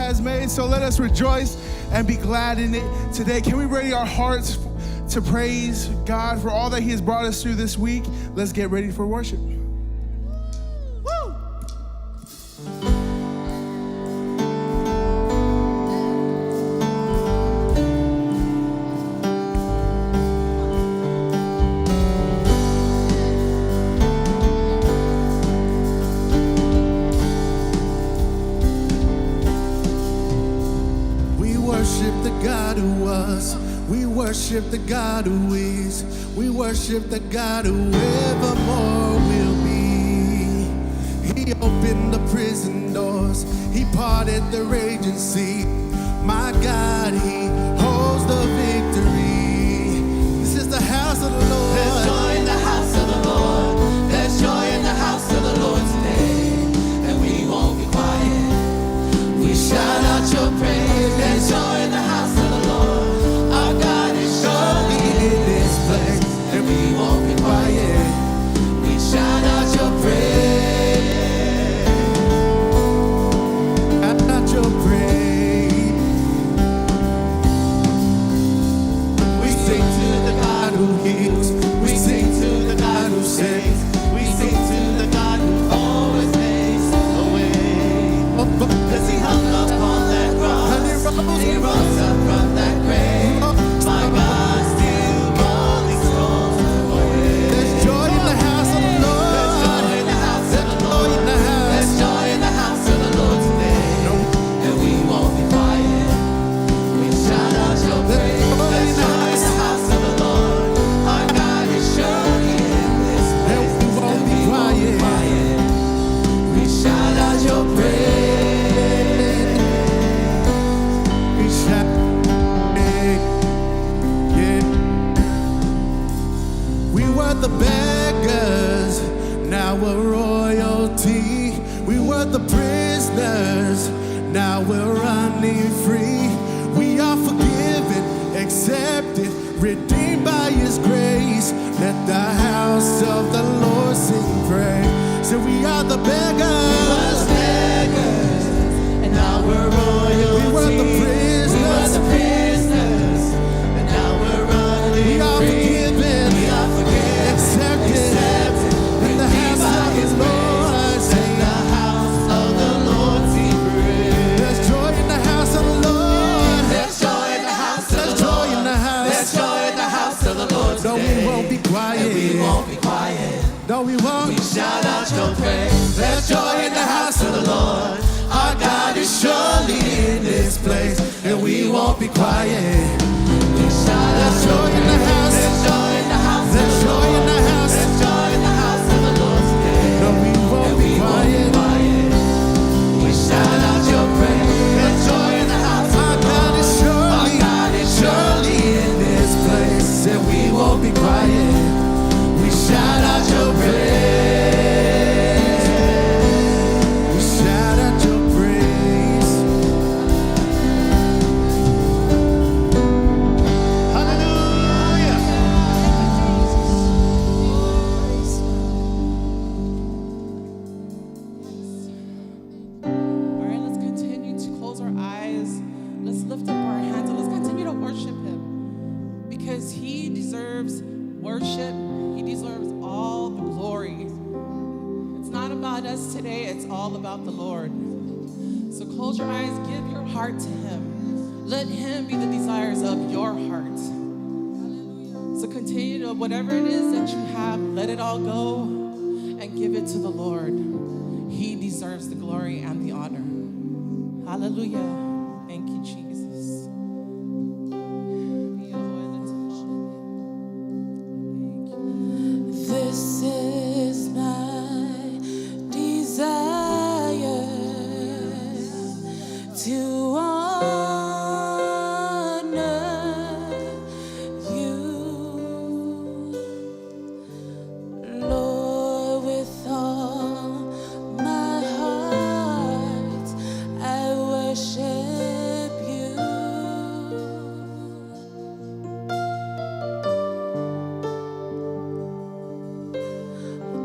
has made, so let us rejoice and be glad in it today. Can we ready our hearts to praise God for all that he has brought us through this week? Let's get ready for worship. We worship the God who is. We worship the God who evermore will be. He opened the prison doors. He parted the raging sea. My God, he holds the victory. This is the house of the Lord. There's joy in the house of the Lord. There's joy in the house of the Lord today. And we won't be quiet. We shout out your praise. There's joy in the house of the Lord. Our God is surely in this place, and we won't be quiet. We shout out your praise. Shout out your praise. We sing to the God who heals. We sing to the God who saves. We sing to the God who always makes a way. 'Cause he hung up on that cross, and he rose up from that grave. My God, still rolling stones away. There's joy in the house of the Lord. There's joy in the house of the Lord. There's joy in the house of the Lord today. And we won't be quiet. We shout out your praise. There's joy in the house of the Lord. Our God is surely in this place. And we won't be quiet. We shout out your praise. We shout. We were the beggars, now we're royalty. We were the prisoners, now we're running free. We are forgiven, accepted, redeemed by his grace. Let the house of the Lord sing praise. So we are the beggars, And now we're royalty. we were the prisoners, We were the prisoners, and now we're running we are free. forgiven, We are forgiven, accepted, in the house of the Lord sing. Let the house of the Lord sing praise. There's joy in the house of the Lord. There's joy in the house of There's the joy Lord. in the house. There's joy in the house of the Lord No, today. we won't be quiet. And we won't be quiet. No, we won't. We shout out your praise. There's joy in the house of the Lord. Our God is surely in this place, and we won't be quiet. We shout out There's your joy in the praise. house. There's joy in the house of There's the joy in Lord. the house. There's joy in the house of the Lord today. No, we won't And be we won't be quiet. quiet. We shout out your praise. There's joy in the house of Our the God Lord. is Our surely, God is surely in this place, and we won't be quiet. We shout out your praise. we shout out your praise. Hallelujah. All right, let's continue to close our eyes. Let's lift up our hands and let's continue to worship him because he deserves worship. He deserves all the glory. It's not about us today, it's all about the Lord. So close your eyes, give your heart to him. Let him be the desires of your heart. So continue to, whatever it is that you have, let it all go and give it to the Lord. He deserves the glory and the honor. Hallelujah. Thank you, Jesus. This is my desire to honor you, Lord, with all my heart. I worship you.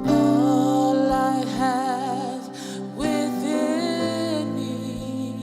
All I have within me,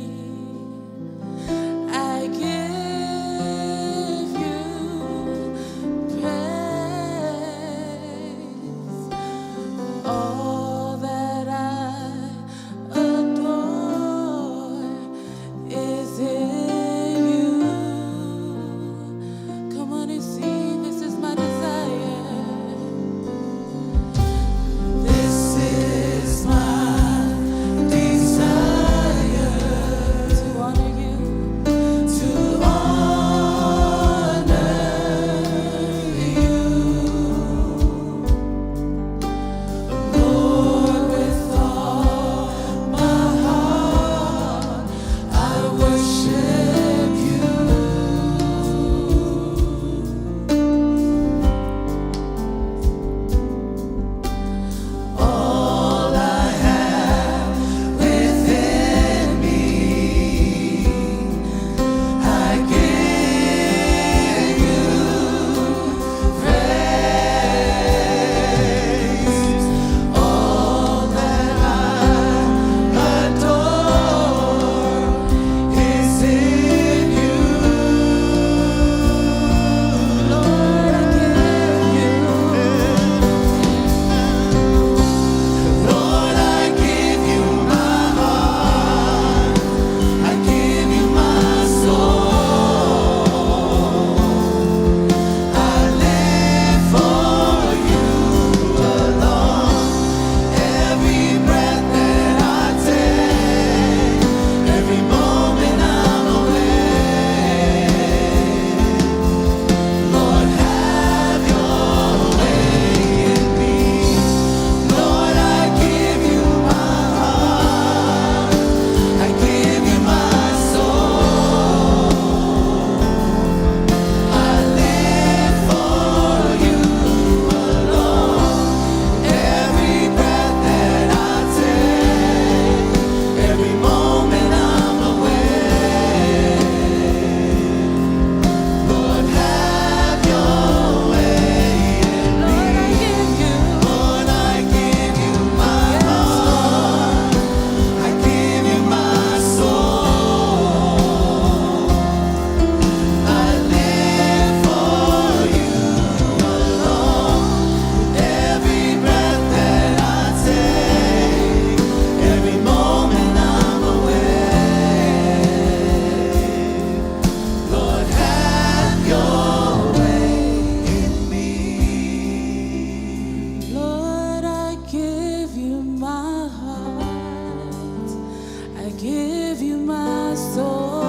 my soul.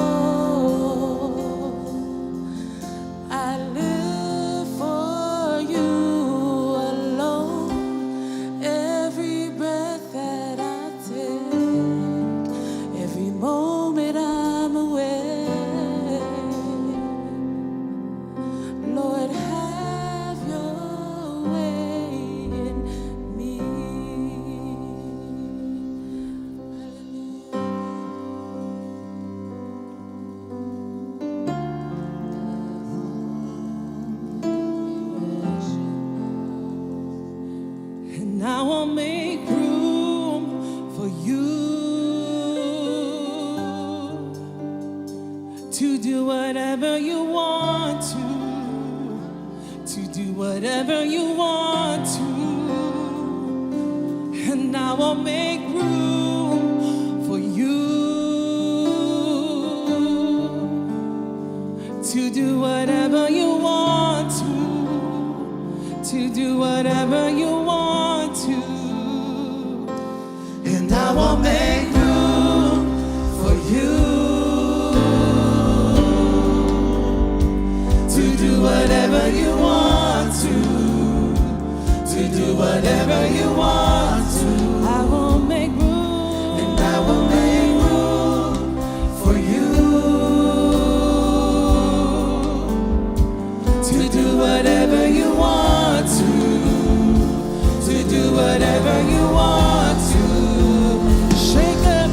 I live for you alone. Every breath that I take, every moment I'm awake. Lord, have your way in me. And I will make room for you to do whatever you want to do whatever you want to. And I will make room for you to do whatever you want to do whatever you want to. And I will make room for you to do whatever you want to do whatever you want to. I will make room, and I will make room for you to do whatever you want to do whatever you want to. Shake up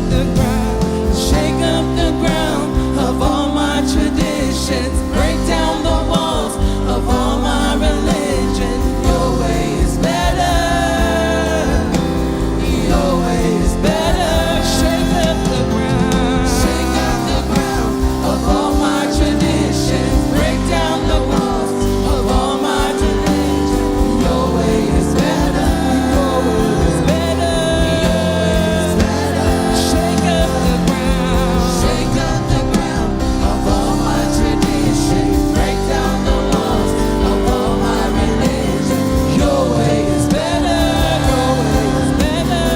the ground of all my traditions. Break down the walls of all my religion. Your way is better. Your way is better. Shake up the ground of all my traditions. Break down the walls of all my religion. Your way is better. Your way is better. Your way is better. Shake up the ground of all my traditions. Break down the walls of all my religion. Your way is better. Your way is better.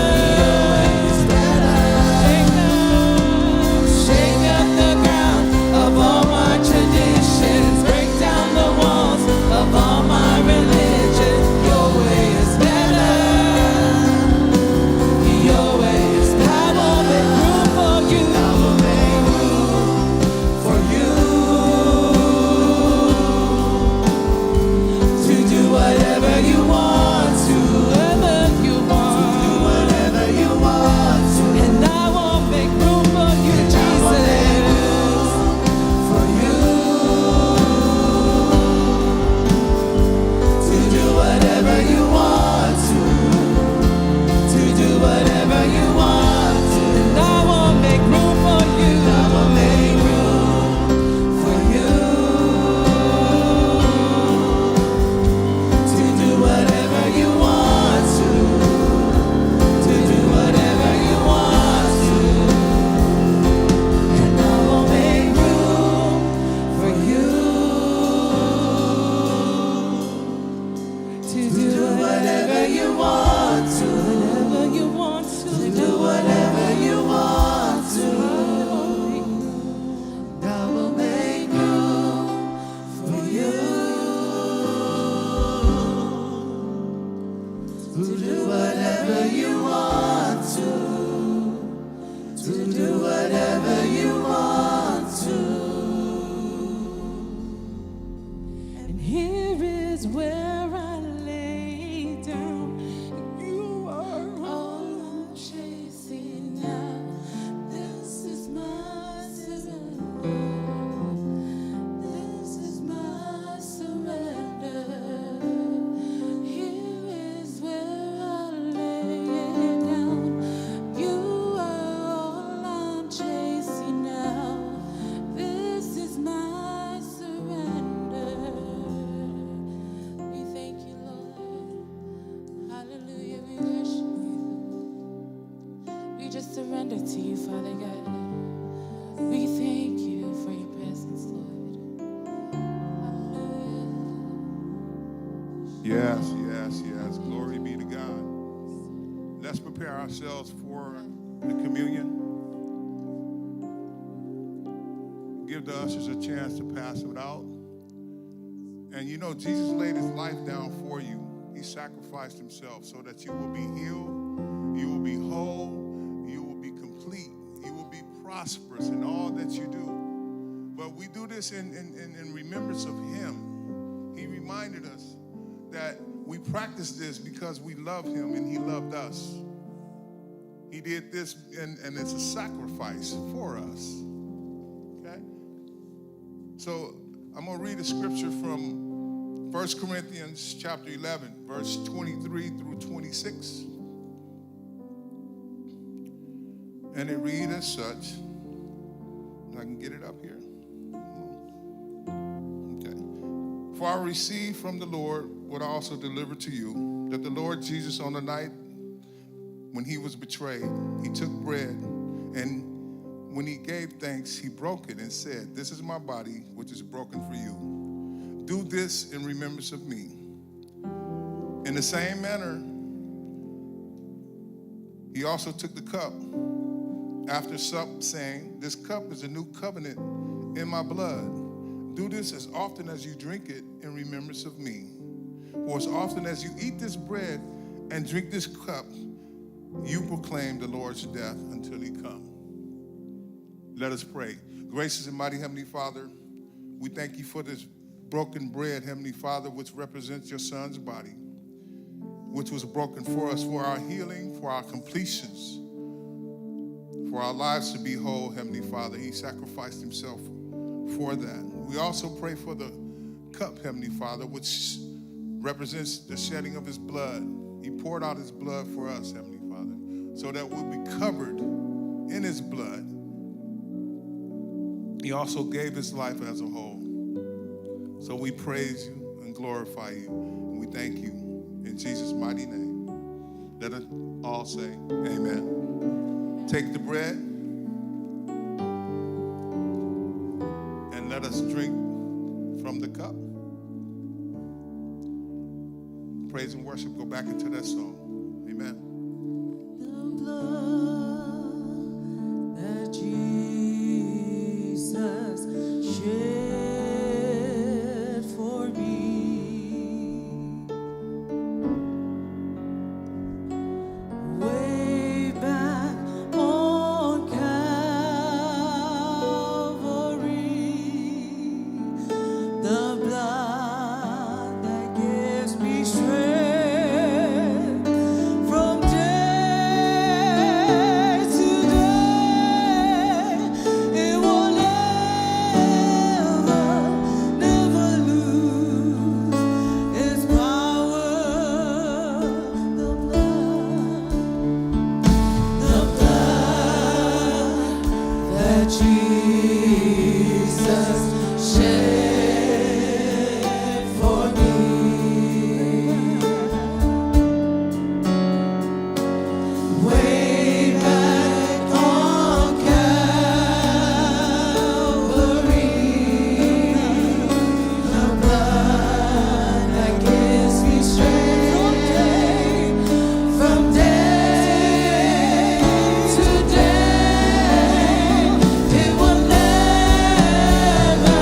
Your way is better. Shake up the ground of all my traditions. Break down the walls of all my religion. Your way is better. Your way is better. I will make room for you. I will make room for you to do whatever you want to. Whatever you want. To do whatever you want to. And I will make room for you, Jesus. For you to do whatever you want to do whatever you want to. And I will make room for you. I will make room for you to do whatever you want to do whatever you want to. And I will make room for you to do whatever you want to. Whatever you want to do whatever you want to. I will make room for you to do whatever you want to do whatever you want to. And here is where I lay down. You are All I'm chasing now, this is my surrender. This is my surrender. Here is where I lay it down. You are all I'm chasing now. This is my surrender. We thank you, Lord. Hallelujah. We worship you. We just surrender to you, Father God. We thank you for your presence, Lord. Hallelujah. Yes, yes, yes. Glory be to God. Let's prepare ourselves for the communion. give the ushers a chance to pass it out. And you know, Jesus laid his life down for you. He sacrificed himself so that you will be healed, you will be whole, you will be complete, you will be prosperous in all that you do. But we do this in remembrance of him. He reminded us that we practice this because we love him and he loved us. He did this, and it's a sacrifice for us. Okay? So I'm going to read a scripture from 1 Corinthians chapter 11, verse 23 through 26. And it reads as such. I can get it up here. Okay. For I received from the Lord what I also delivered to you, that the Lord Jesus, on the night when he was betrayed, he took bread, and when he gave thanks, he broke it and said, "This is my body, which is broken for you. Do this in remembrance of me." In the same manner, he also took the cup after supper, saying, "This cup is a new covenant in my blood. Do this as often as you drink it in remembrance of me. For as often as you eat this bread and drink this cup, you proclaim the Lord's death until he come." Let us pray. Gracious and mighty Heavenly Father, we thank you for this broken bread, Heavenly Father, which represents your Son's body, which was broken for us, for our healing, for our completions, for our lives to be whole, Heavenly Father. He sacrificed himself for that. We also pray for the cup, Heavenly Father, which represents the shedding of his blood. He poured out his blood for us, Heavenly Father, so that we'll be covered in his blood. He also gave his life as a whole. So we praise you and glorify you, and we thank you in Jesus' mighty name. Let us all say amen. Take the bread and let us drink from the cup. Praise and worship go back into that song. Amen. The blood that Jesus shed for me, way back on Calvary, the blood that gives me strength from day to day. It will never lose its power. The blood that Jesus shed for me, way back on Calvary, the blood that gives me strength from day to day. It will never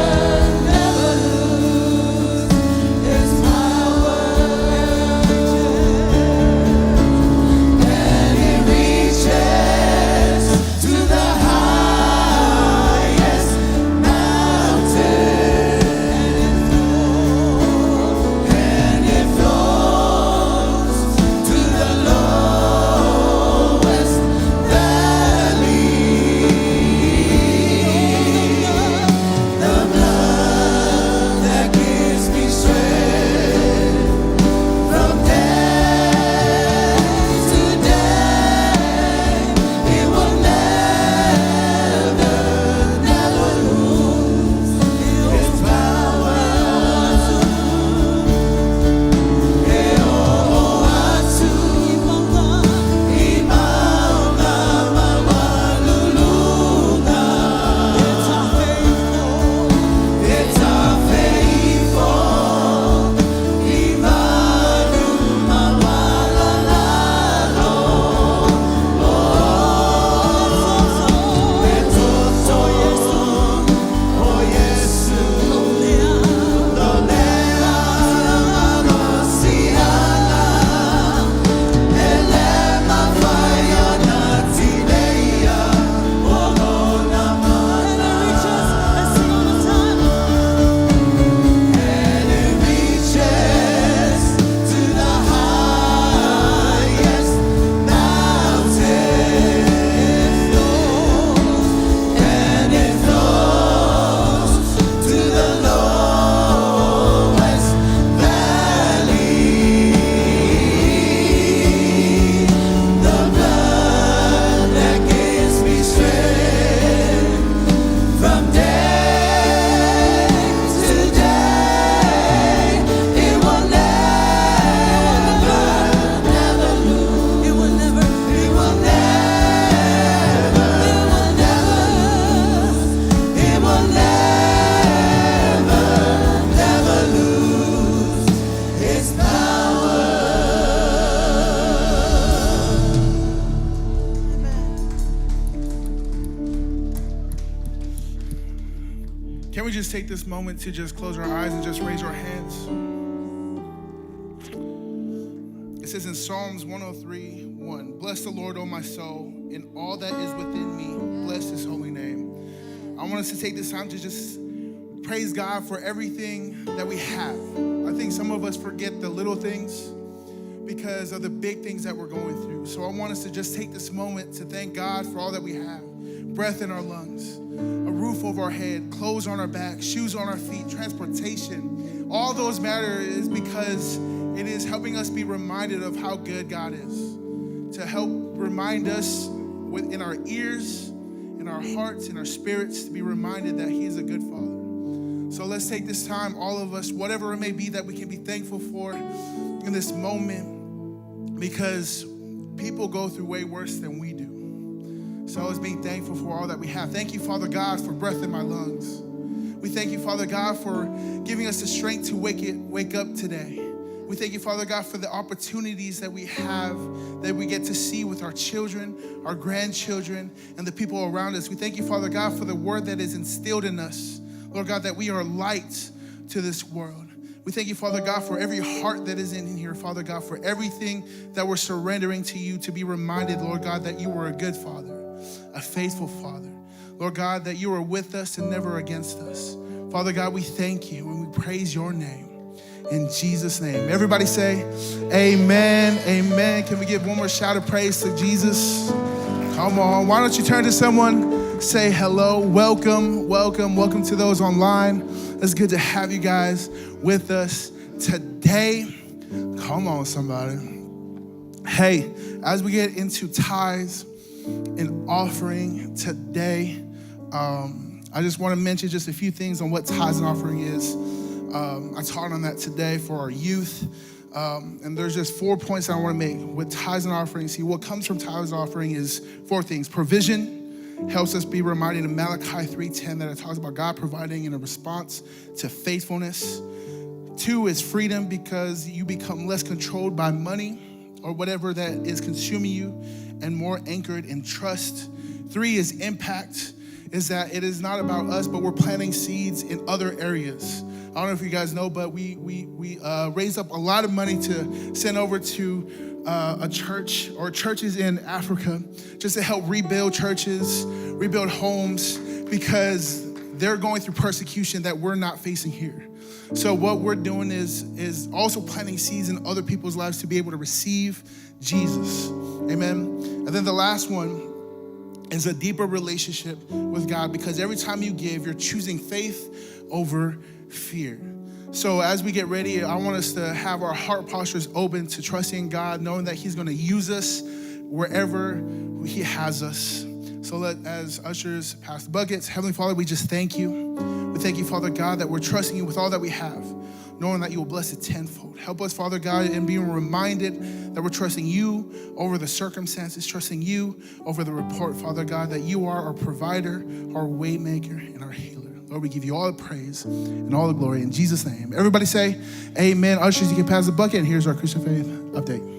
Can we just take this moment to just close our eyes and just raise our hands? It says in Psalms 103:1, bless the Lord, O my soul, and all that is within me, bless his holy name. I want us to take this time to just praise God for everything that we have. I think some of us forget the little things because of the big things that we're going through. So I want us to just take this moment to thank God for all that we have. Breath in our lungs, a roof over our head, clothes on our back, shoes on our feet, transportation. All those matter is because it is helping us be reminded of how good God is. To help remind us in our ears, in our hearts, in our spirits, to be reminded that he is a good Father. So let's take this time, all of us, whatever it may be that we can be thankful for in this moment, because people go through way worse than we do. So let's be thankful for all that we have. Thank you, Father God, for breath in my lungs. We thank you, Father God, for giving us the strength to wake up today. We thank you, Father God, for the opportunities that we have, that we get to see with our children, our grandchildren, and the people around us. We thank you, Father God, for the word that is instilled in us. Lord God, that we are light to this world. We thank you, Father God, for every heart that is in here, Father God, for everything that we're surrendering to you, to be reminded, Lord God, that you were a good Father, a faithful Father. Lord God, that you are with us and never against us. Father God, we thank you and we praise your name. In Jesus' name. Everybody say, amen, amen. Can we give one more shout of praise to Jesus? Come on. Why don't you turn to someone, say hello, welcome, welcome, welcome to those online. It's good to have you guys with us today. Come on, somebody. Hey, as we get into tithes and offering today, I just want to mention just a few things on what tithes and offering is. I taught on that today for our youth. And there's just 4 points I want to make with tithes and offerings. See, what comes from tithes and offering is 4 things. Provision helps us be reminded in Malachi 3:10 that it talks about God providing in a response to faithfulness. 2 is freedom, because you become less controlled by money or whatever that is consuming you and more anchored in trust. 3 is impact, is that it is not about us, but we're planting seeds in other areas. I don't know if you guys know, but we raised up a lot of money to send over to a church or churches in Africa just to help rebuild churches, rebuild homes, because they're going through persecution that we're not facing here. So what we're doing is also planting seeds in other people's lives to be able to receive Jesus. Amen. And then the last one is a deeper relationship with God, because every time you give, you're choosing faith over fear. So as we get ready, I want us to have our heart postures open to trusting God, knowing that he's going to use us wherever he has us. So as ushers pass the buckets, Heavenly Father, we just thank you. We thank you, Father God, that we're trusting you with all that we have, knowing that you will bless it tenfold. Help us, Father God, in being reminded that we're trusting you over the circumstances, trusting you over the report, Father God, that you are our provider, our way maker, and our healer. Lord, we give you all the praise and all the glory in Jesus' name. Everybody say amen. Ushers, you can pass the bucket, and here's our Christian Faith update.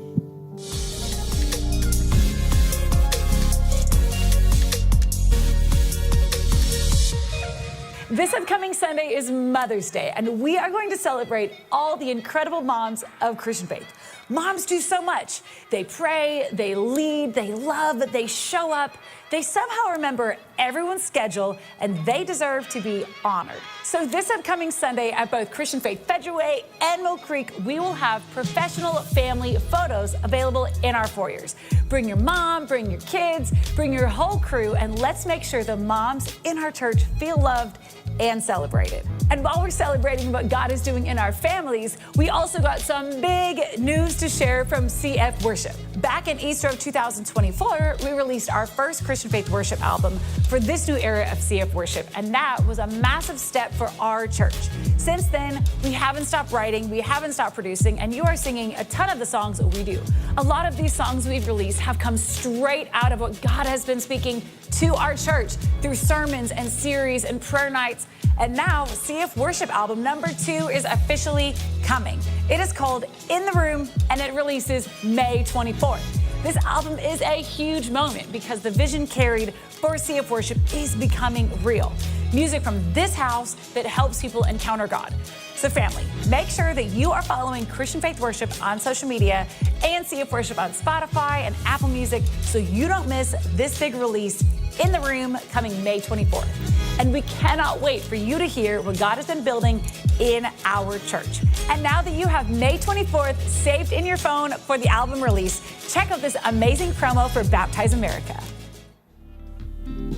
This upcoming Sunday is Mother's Day, and we are going to celebrate all the incredible moms of Christian Faith. Moms do so much. They pray, they lead, they love, they show up. They somehow remember everyone's schedule, and they deserve to be honored. So this upcoming Sunday at both Christian Faith Federal and Mill Creek, we will have professional family photos available in our foyers. Bring your mom, bring your kids, bring your whole crew, and let's make sure the moms in our church feel loved and celebrated. And while we're celebrating what God is doing in our families, we also got some big news to share from CF Worship. Back in Easter of 2024, we released our first Christian Faith Worship album for this new era of CF Worship, and that was a massive step for our church. Since then, we haven't stopped writing, we haven't stopped producing, and you are singing a ton of the songs that we do. A lot of these songs we've released have come straight out of what God has been speaking to our church through sermons and series and prayer nights. And now CF Worship album number 2 is officially coming. It is called In the Room, and it releases May 24th. This album is a huge moment because the vision carried for CF Worship is becoming real. music from this house that helps people encounter God. So family, make sure that you are following Christian Faith Worship on social media and CF Worship on Spotify and Apple Music so you don't miss this big release in the room coming May 24th. And we cannot wait for you to hear what God has been building in our church. And now that you have May 24th saved in your phone for the album release, check out this amazing promo for Baptize America.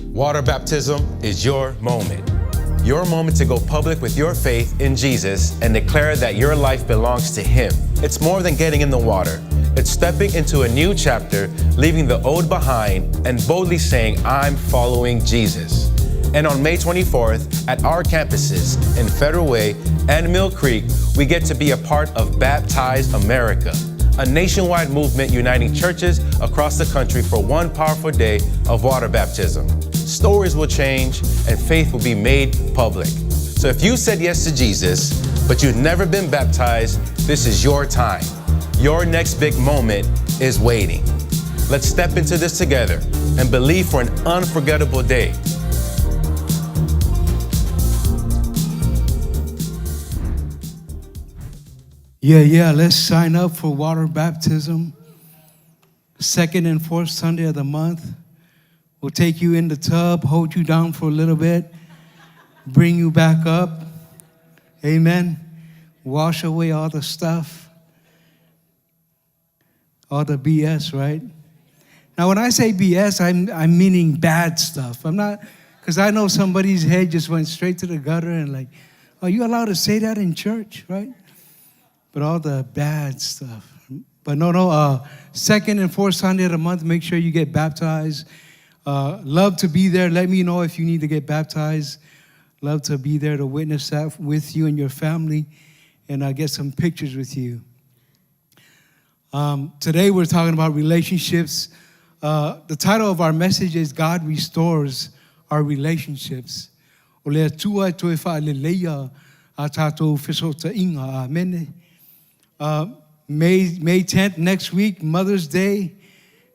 Water baptism is your moment. Your moment to go public with your faith in Jesus and declare that your life belongs to Him. It's more than getting in the water. It's stepping into a new chapter, leaving the old behind, and boldly saying, I'm following Jesus. And on May 24th, at our campuses in Federal Way and Mill Creek, we get to be a part of Baptize America, a nationwide movement uniting churches across the country for one powerful day of water baptism. Stories will change and faith will be made public. So if you said yes to Jesus, but you've never been baptized, this is your time. Your next big moment is waiting. Let's step into this together and believe for an unforgettable day. Yeah, let's sign up for water baptism. Second and fourth Sunday of the month. We'll take you in the tub, hold you down for a little bit, bring you back up. Amen. Wash away all the stuff, all the BS, right? Now, when I say BS, I'm meaning bad stuff. I'm not, because I know somebody's head just went straight to the gutter and like, are you allowed to say that in church, right? But all the bad stuff. But no, second and fourth Sunday of the month, make sure you get baptized. Love to be there. Let me know if you need to get baptized. Love to be there to witness that with you and your family and get some pictures with you. Today we're talking about relationships. The title of our message is God Restores Our Relationships. May 10th, next week, Mother's Day.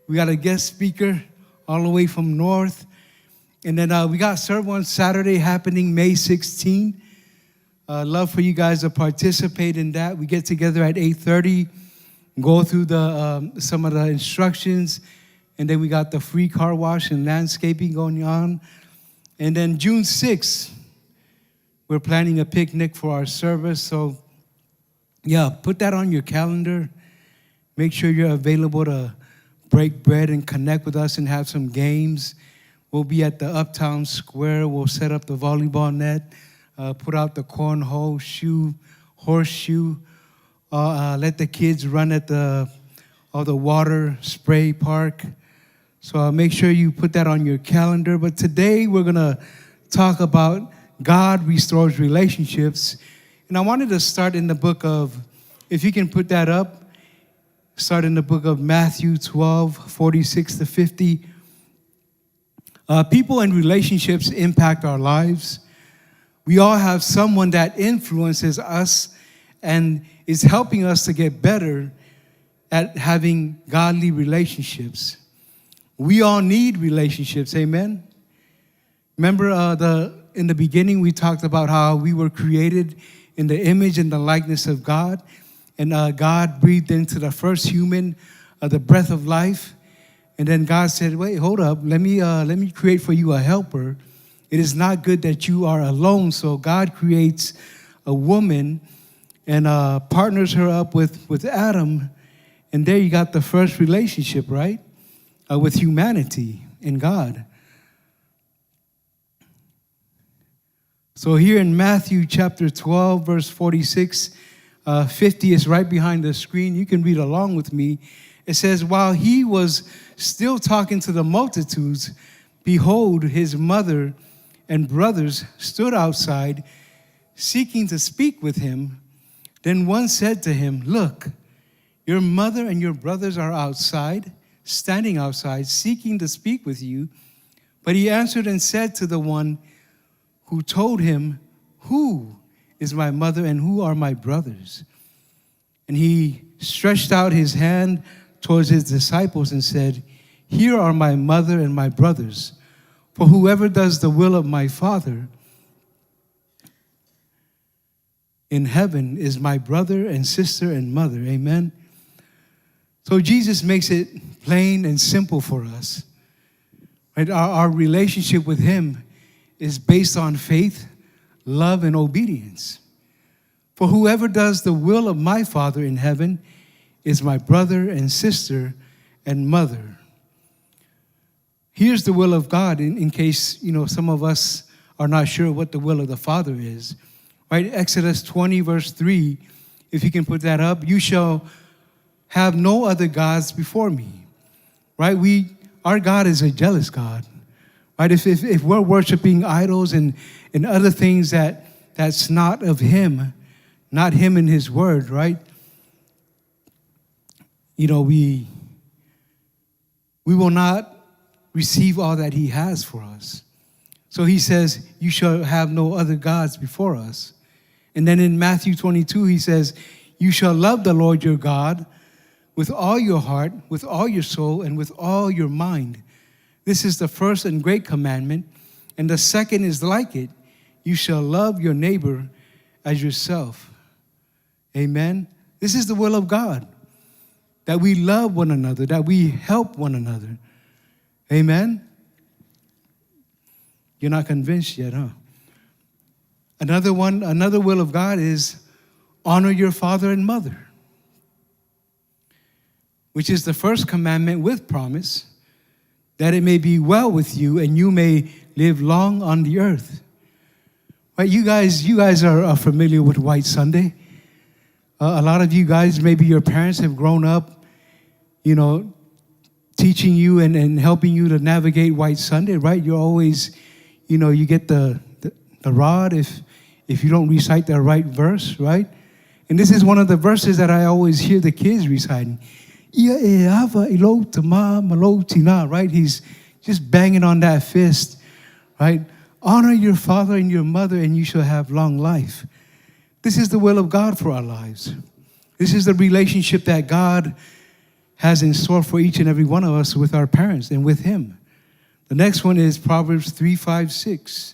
We got a guest speaker all the way from north. And then we got serve on Saturday happening May 16. Love for you guys to participate in that. We get together at 8:30, go through the some of the instructions, and then we got the free car wash and landscaping going on. And then June 6th, we're planning a picnic for our service. So yeah, put that on your calendar. Make sure you're available to break bread and connect with us and have some games. We'll be at the Uptown Square. We'll set up the volleyball net, put out the cornhole, horseshoe. Let the kids run at the water spray park. So make sure you put that on your calendar. But today we're going to talk about God restores relationships. And I wanted to start in the book of, if you can put that up, start in the book of Matthew 12, 46 to 50. People and relationships impact our lives. We all have someone that influences us and is helping us to get better at having godly relationships. We all need relationships, amen? Remember in the beginning we talked about how we were created in the image and the likeness of God. And God breathed into the first human the breath of life. And then God said, wait, hold up. Let me create for you a helper. It is not good that you are alone. So God creates a woman and partners her up with Adam. And there you got the first relationship, right? With humanity and God. So here in Matthew chapter 12, verse 46, 50 is right behind the screen. You can read along with me. It says, while he was still talking to the multitudes, behold, his mother and brothers stood outside, seeking to speak with him. Then one said to him, look, your mother and your brothers are outside, standing outside, seeking to speak with you. But he answered and said to the one who told him, who is my mother and who are my brothers? And he stretched out his hand towards his disciples and said, here are my mother and my brothers. For whoever does the will of my Father in heaven is my brother and sister and mother. Amen. So Jesus makes it plain and simple for us. Right? Our relationship with him is based on faith, love, and obedience. For whoever does the will of my Father in heaven is my brother and sister and mother. Here's the will of God in case, some of us are not sure what the will of the Father is. Right? Exodus 20, verse 3, if you can put that up, you shall have no other gods before me. Right? Our God is a jealous God. Right? If we're worshiping idols and other things that's not of him, not him and his word, right? We will not receive all that he has for us. So he says, you shall have no other gods before us. And then in Matthew 22, he says, you shall love the Lord your God with all your heart, with all your soul, and with all your mind. This is the first and great commandment. And the second is like it. You shall love your neighbor as yourself. Amen. This is the will of God, that we love one another, that we help one another. Amen. You're not convinced yet, huh? Another will of God is honor your father and mother, which is the first commandment with promise, that it may be well with you and you may live long on the earth. Right? You guys are familiar with White Sunday. A lot of you guys, maybe your parents have grown up, teaching you and helping you to navigate White Sunday, right? You're always, you get the rod if you don't recite the right verse, right? And this is one of the verses that I always hear the kids reciting. Right? He's just banging on that fist, right? Honor your father and your mother and you shall have long life. This is the will of God for our lives. This is the relationship that God has in store for each and every one of us with our parents and with him. The next one is Proverbs 3:5-6.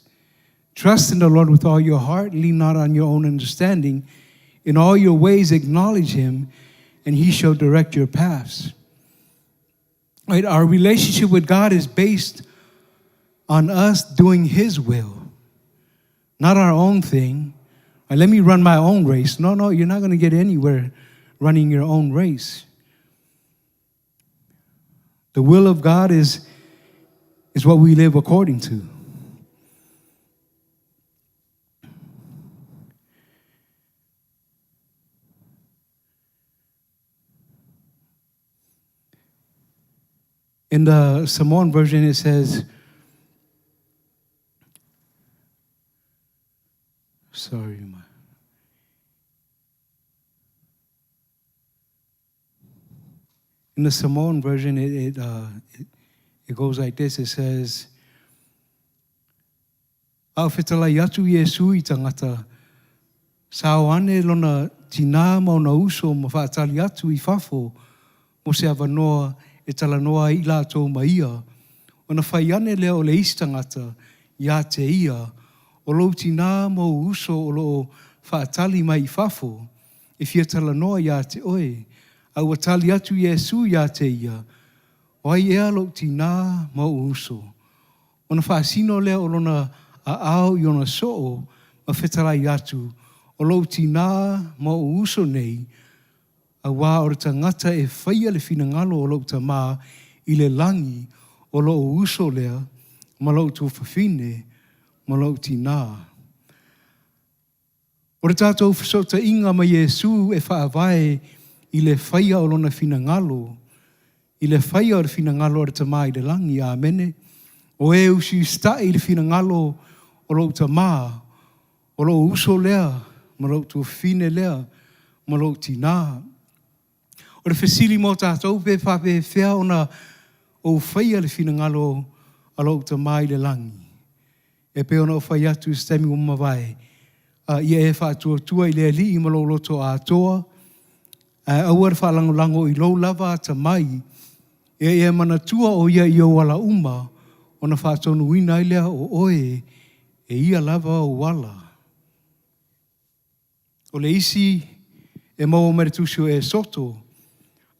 Trust in the Lord with all your heart, lean not on your own understanding. In all your ways acknowledge him, and he shall direct your paths. Right? Our relationship with God is based on us doing his will, not our own thing. Right, let me run my own race. No, you're not going to get anywhere running your own race. The will of God is what we live according to. In the Samoan version, it says, in the Samoan version, it goes like this. It says, "Awhetala yatu Yesu I tangata, saoane lona tina mo na uso mo whaatali atu I fafo mo se avanoa e talanoa I lātou maia. O na whaiane lea o le isi tangata ia te ia, o lou tina mo uso o lo whaatali mai I fafo, e fia talanoa ia te oe, au atali atu Yesu ia te ia, o ai ea lo tina mo uso. O na whaasino lea o lona a ao I ona soo ma whetarai atu, o lo tina mo uso nei, a wā o re tangata e whaia le whinangalo o lo tamā I le langi o lo uso lea, ma lo tu whawhine, ma lo tina. O re tātou whasota inga ma Yesu e whaawai I le whaia o lona whinangalo, I le whaia o le whinangalo o re tamā I le langi, amene. O e usi stai I le whinangalo o lo tamā, o lo uso lea, ma lo tu whawhine lea, ma lo tina. O re whesili mo tātou pe whape whea ona o whaia le whinangalo a lo tamā I le langi. E pe ona o whai atu stemi o mawai. Ia e whātua I le li I malo loto a toa. Au ar whalangolango I lo lava ta mai. E mana tua o ia I o wala uma. O na whātonu wina I lea o oe. E ia lava o wala. O le isi e mau meretusio e soto.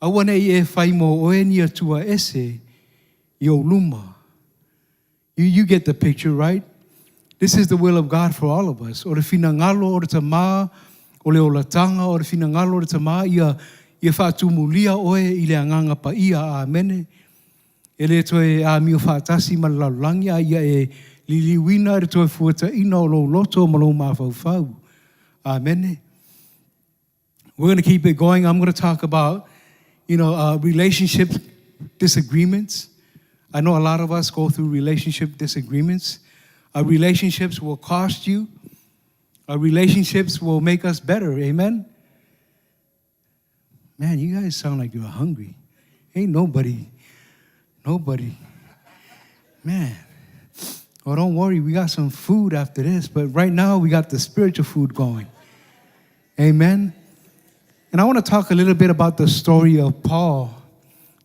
Awana I e whai mo oe ni atua ese I o luma. You get the picture, right? This is the will of God for all of us. O le fina ngalo o le tamā, o le olatanga, o le fina ngalo o le tamā, ia whaatumulia oe I le anganga pa ia a mene. E le toe a mio whaatasi ma laulangi a ia e liliwina e toe fuata ina o lo loto ma lo mawhauwhau. Amen. We're going to keep it going. I'm going to talk about, relationship disagreements. I know a lot of us go through relationship disagreements. Our relationships will cost you. Our relationships will make us better. Amen? Man, you guys sound like you're hungry. Ain't nobody. Man. Oh, don't worry. We got some food after this. But right now, we got the spiritual food going. Amen? And I want to talk a little bit about the story of Paul,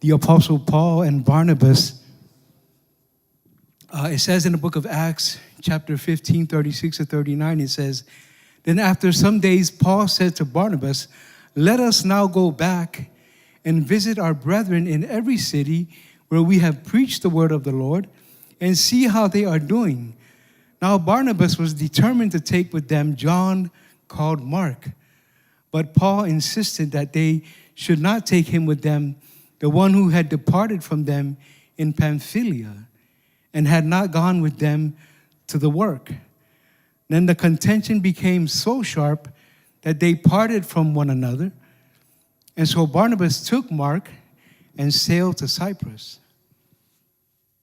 the Apostle Paul and Barnabas. It says in the book of Acts, chapter 15, 36 to 39, it says, Then after some days, Paul said to Barnabas, Let us now go back and visit our brethren in every city where we have preached the word of the Lord and see how they are doing. Now Barnabas was determined to take with them John called Mark. But Paul insisted that they should not take him with them, the one who had departed from them in Pamphylia and had not gone with them to the work. Then the contention became so sharp that they parted from one another. And so Barnabas took Mark and sailed to Cyprus.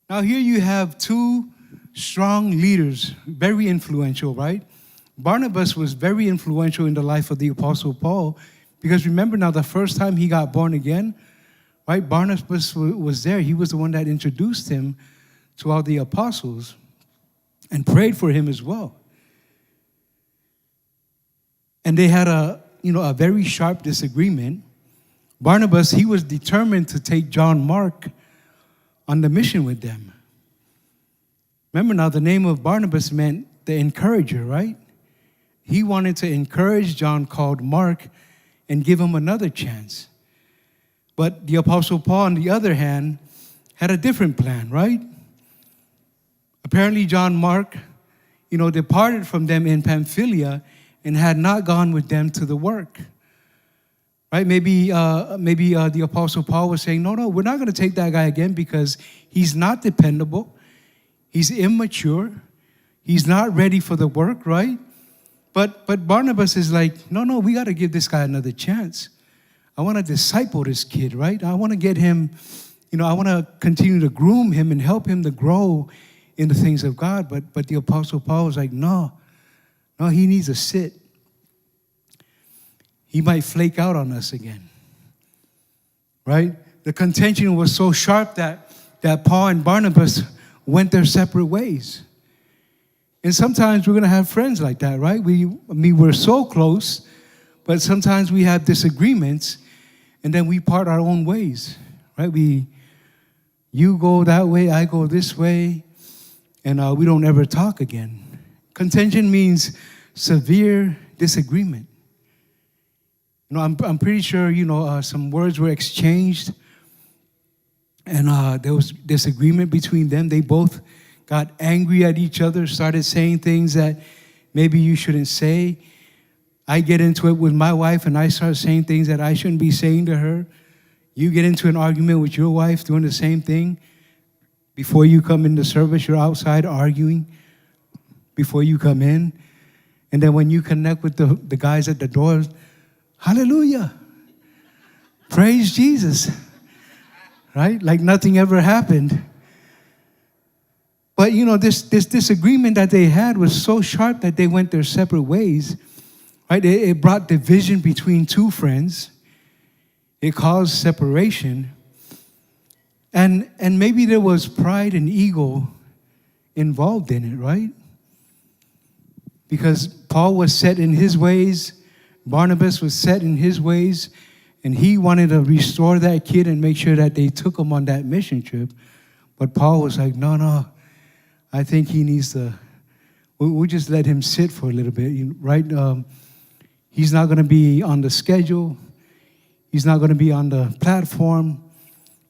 Now here you have two strong leaders, very influential, right? Barnabas was very influential in the life of the Apostle Paul because remember now the first time he got born again, right? Barnabas was there. He was the one that introduced him to all the apostles and prayed for him as well. And they had a very sharp disagreement. Barnabas, he was determined to take John Mark on the mission with them. Remember now, the name of Barnabas meant the encourager, right? He wanted to encourage John called Mark and give him another chance. But the Apostle Paul, on the other hand, had a different plan, right? Apparently, John Mark, departed from them in Pamphylia and had not gone with them to the work. Right? Maybe the Apostle Paul was saying, no, we're not going to take that guy again because he's not dependable. He's immature. He's not ready for the work, right? But Barnabas is like, no, we got to give this guy another chance. I want to disciple this kid, right? I want to get him, I want to continue to groom him and help him to grow in the things of God. But the Apostle Paul was like, no, he needs to sit. He might flake out on us again, right? The contention was so sharp that Paul and Barnabas went their separate ways. And sometimes we're going to have friends like that, right? We're so close, but sometimes we have disagreements, and then we part our own ways, right? You go that way, I go this way, and we don't ever talk again. Contention means severe disagreement. I'm pretty sure, some words were exchanged, and there was disagreement between them. They both got angry at each other, started saying things that maybe you shouldn't say. I get into it with my wife, and I start saying things that I shouldn't be saying to her. You get into an argument with your wife doing the same thing. Before you come into service, you're outside arguing before you come in. And then when you connect with the guys at the door, hallelujah, praise Jesus, right? Like nothing ever happened. But, this disagreement that they had was so sharp that they went their separate ways, right? It brought division between two friends. It caused separation. And maybe there was pride and ego involved in it, right? Because Paul was set in his ways, Barnabas was set in his ways, and he wanted to restore that kid and make sure that they took him on that mission trip. But Paul was like, no, I think he needs to, we'll just let him sit for a little bit, right? He's not going to be on the schedule. He's not going to be on the platform.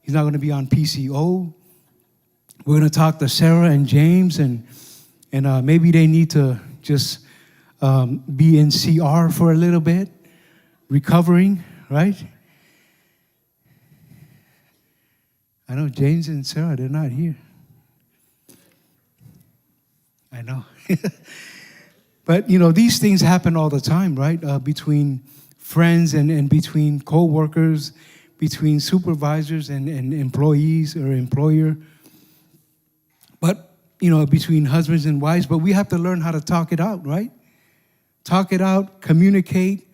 He's not going to be on PCO. We're going to talk to Sarah and James, and maybe they need to just be in CR for a little bit, recovering, right? I know James and Sarah, they're not here. I know. But, these things happen all the time, right? Between friends and between co-workers, between supervisors and employees or employer. But, between husbands and wives. But we have to learn how to talk it out, right? Talk it out, communicate.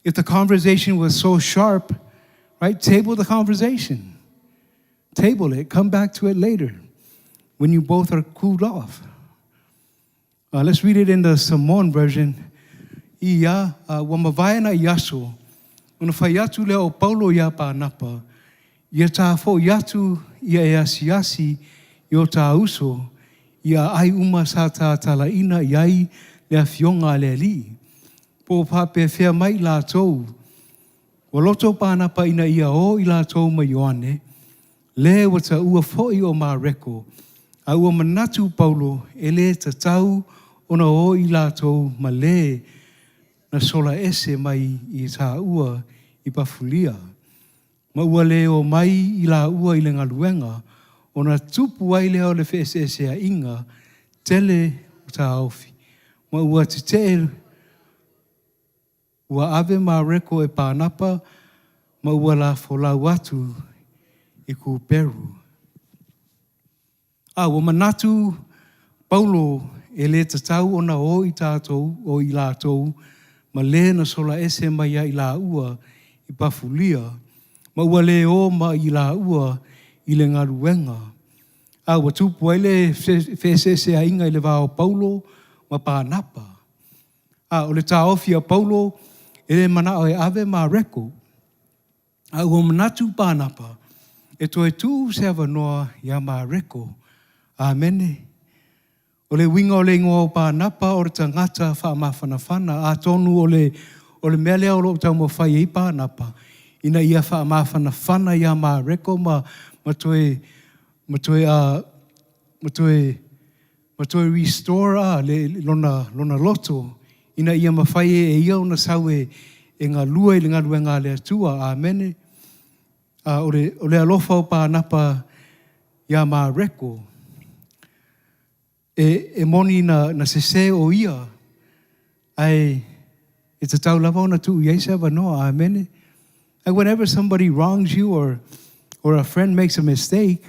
If the conversation was so sharp, right, table the conversation. Table it, come back to it later when you both are cooled off. Let's read it in the Samoan version. Ia, wamavaena yaso, unafayatu leo Paulo ya pa napa, ia tafo yatu ia easiasi yo ta uso, ia ai uma sa ta talaina iai le fionga le li. Po pape fea mai la tou. Waloto pa napa ina ia o ila tou ma Ioane, le wata ua foi o ma reko, a ua manatu Paulo, ele ta tau ona o i lātou ma le na sola ese mai i tā ua i pafulia. Ma ua leo mai i la ua i le ngaluenga, ona tupu ai leo le whesese a inga, tele o tā aufi. Ma ua te ua ave ma reko e pānapa, ma ua la folau atu i ku Peru. Ua manatu Paulo e le tatau ona o i tātou o i lātou, ma le na sola ese mai i la ua i pafulia, ma ua le o ma i la ua i le ngaruenga. Ua tupu ai le whesese a inga i le vāo Paulo ma pānapa. O le tāofi a Paulo e le mana o e ave ma reko. Ua manatu pānapa e toi tū se avanoa ia ma reko. Amene. O le winga o le ingoa o pānapa o le tangata whaamawhanawhana, a tonu o le mele o lo tau mo whai i pānapa, ina ia whaamawhanawhana ia ma reko ma toe restore le lona loto, ina ia ma whai e ia ona sau e ngā lua i le ngā luenga le atua, amene. O le alofa o pānapa ia ma reko, e moni na sese o ia, ai e te tau lava ona tu iei se avanoa, amene. And whenever somebody wrongs you or a friend makes a mistake,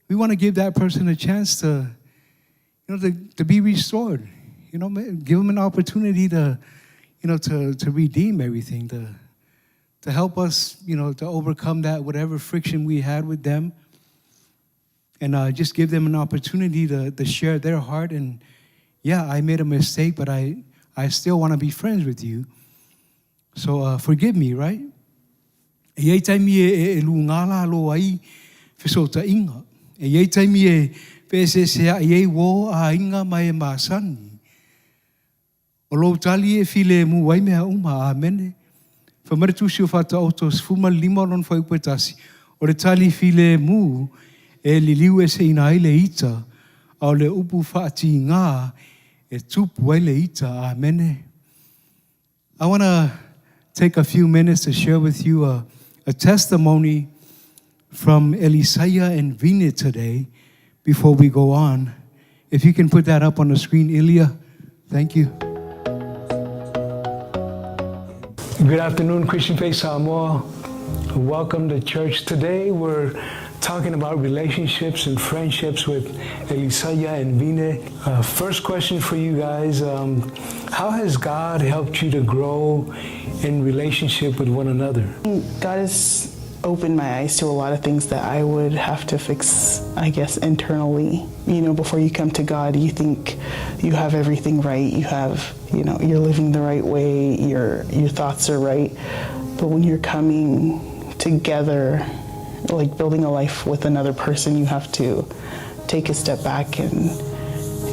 we want to give that person a chance to be restored. Give them an opportunity to redeem everything, to help us, to overcome that whatever friction we had with them. And just give them an opportunity to share their heart. And yeah, I made a mistake, but I still want to be friends with you. So forgive me, right? E iei taimi e lungala lo ai whisota inga. E iei taimi e whesesea e iei wo a inga mai e maasani. O lo tali e file mu wai mea uma, amene. Whamaritu o whata autos fuma lima lon whaupetasi. O le tali file mu e liliu e se ina ele ita, au le upu whaati ngā e tupu ele ita, amene. I want to take a few minutes to share with you a testimony from Elisaya and Vina today before we go on. If you can put that up on the screen, Ilya, thank you. Good afternoon, Christian Faith Samoa. Welcome to church. Today we're talking about relationships and friendships with Elisaya and Vina. First question for you guys, how has God helped you to grow in relationship with one another? God has opened my eyes to a lot of things that I would have to fix, I guess, internally. Before you come to God, you think you have everything right. You have, you're living the right way. Your thoughts are right. But when you're coming together, like building a life with another person, you have to take a step back and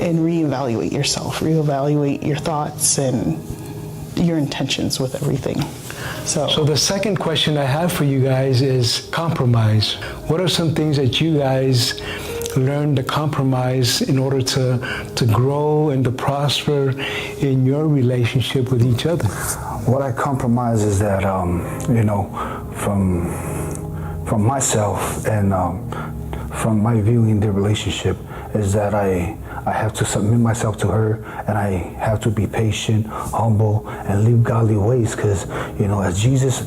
reevaluate yourself, reevaluate your thoughts, and your intentions with everything. So the second question I have for you guys is compromise. What are some things that you guys learned to compromise in order to grow and to prosper in your relationship with each other? What I compromise is that, from myself and from my viewing the relationship, is that I have to submit myself to her, and I have to be patient, humble, and live godly ways. Because as Jesus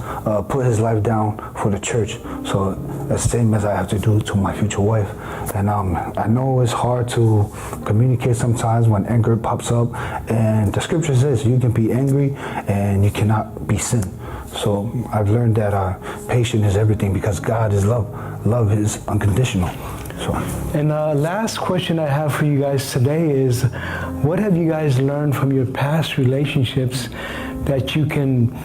put his life down for the church, so the same as I have to do to my future wife. And I know it's hard to communicate sometimes when anger pops up, and the scripture says you can be angry and you cannot be sin. So I've learned that patience is everything, because God is love. Love is unconditional. So. And last question I have for you guys today is, what have you guys learned from your past relationships that you can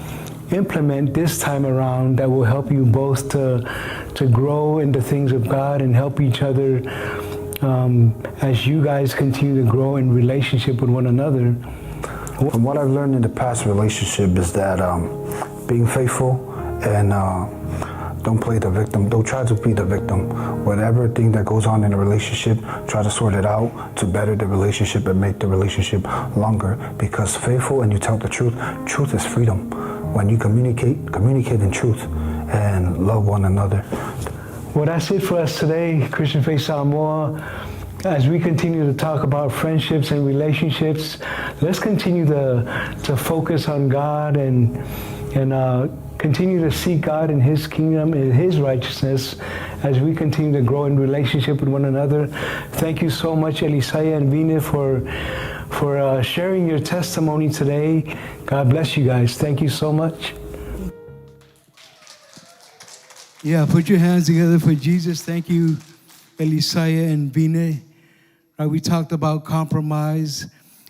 implement this time around that will help you both to grow in the things of God and help each other as you guys continue to grow in relationship with one another? From what I've learned in the past relationship is that being faithful and don't play the victim. Don't try to be the victim. Whatever thing that goes on in a relationship, try to sort it out to better the relationship and make the relationship longer. Because faithful and you tell the truth, truth is freedom. When you communicate in truth and love one another. Well, that's it for us today, Christian Faith Samoa. As we continue to talk about friendships and relationships, let's continue to focus on God and continue to seek God and His kingdom and His righteousness as we continue to grow in relationship with one another. Thank you so much, Elisaya and Vina, for sharing your testimony today. God bless you guys. Thank you so much. Yeah, put your hands together for Jesus. Thank you, Elisaya and Vina. Right, we talked about compromise.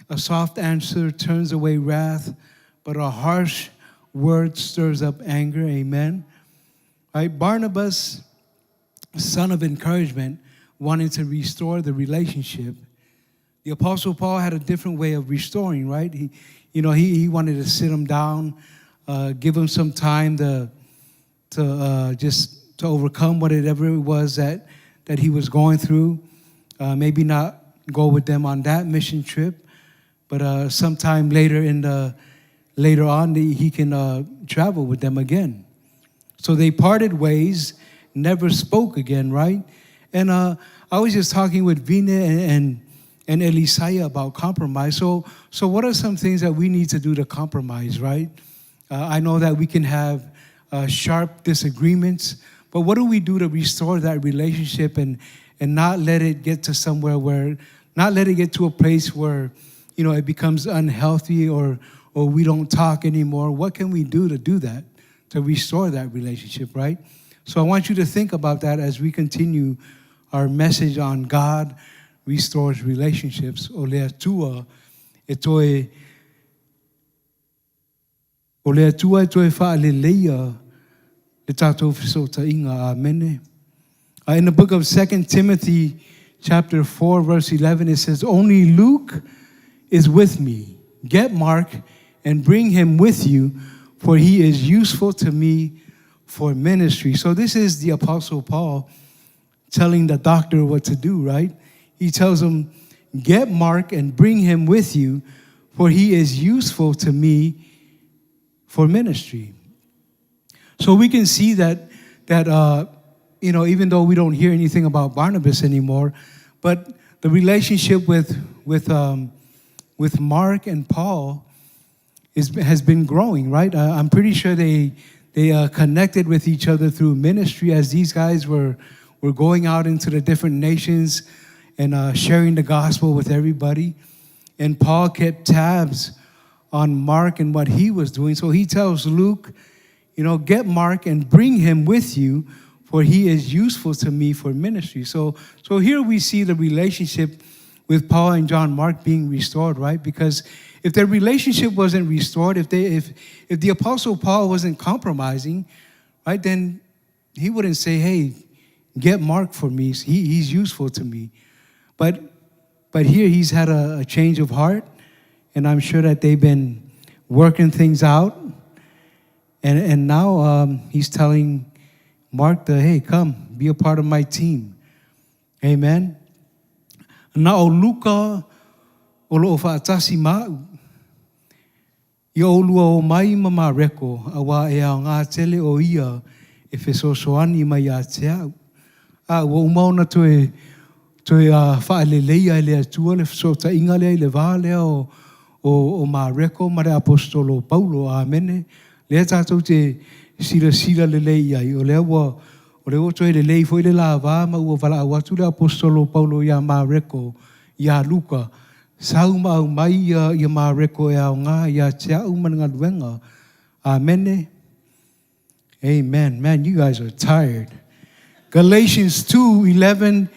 A soft answer turns away wrath, but a harsh word stirs up anger. Amen. Right, Barnabas, son of encouragement, wanted to restore the relationship. The Apostle Paul had a different way of restoring, right? He wanted to sit him down, give him some time to overcome whatever it was that he was going through. Maybe not go with them on that mission trip, but sometime later on he can travel with them again. So they parted ways, never spoke again, right? And I was just talking with Vina and Elisaya about compromise. So what are some things that we need to do to compromise, right? I know that we can have sharp disagreements, but what do we do to restore that relationship and not let it get to somewhere where, not let it get to a place where, it becomes unhealthy or we don't talk anymore? What can we do to that, to restore that relationship, right? So I want you to think about that as we continue our message on God restores relationships. Olea tua etoe whaaleleia le tātou whesotainga. Amen. In the book of 2 Timothy chapter 4, verse 11, it says, "Only Luke is with me. Get Mark and bring him with you, for he is useful to me for ministry." So this is the Apostle Paul telling the doctor what to do, right? He tells him, get Mark and bring him with you, for he is useful to me for ministry. So we can see that even though we don't hear anything about Barnabas anymore, but the relationship with Mark and Paul has been growing, right? I'm pretty sure they connected with each other through ministry as these guys were going out into the different nations and sharing the gospel with everybody. And Paul kept tabs on Mark and what he was doing. So he tells Luke, get Mark and bring him with you, for he is useful to me for ministry. So here we see the relationship with Paul and John Mark being restored, right? Because if their relationship wasn't restored, if the Apostle Paul wasn't compromising, right, then he wouldn't say, hey, get Mark for me. He's useful to me. But here he's had a change of heart, and I'm sure that they've been working things out. And now he's telling Mark hey, come, be a part of my team. Amen. Na o luka o lo whaatasi ma'u. I o lua o mai mama reko, awa e ao ngā tele o ia e whesosoani mai a te au. A ua umauna toe whaaleleia e lea tua le whesota inga lea i le vālea o mā reko ma re apostolo Paulo, amene. Lea tātou te sila le lei ai, o lea ua o le oto e le lei foi le la vā ma ua wala awatu le apostolo Paulo ia mā reko ia Luka. Sau mau mai ia mā reko e ao ngā ia te au mananga luenga. Amene. Amen. Man, you guys are tired. Galatians 2:11.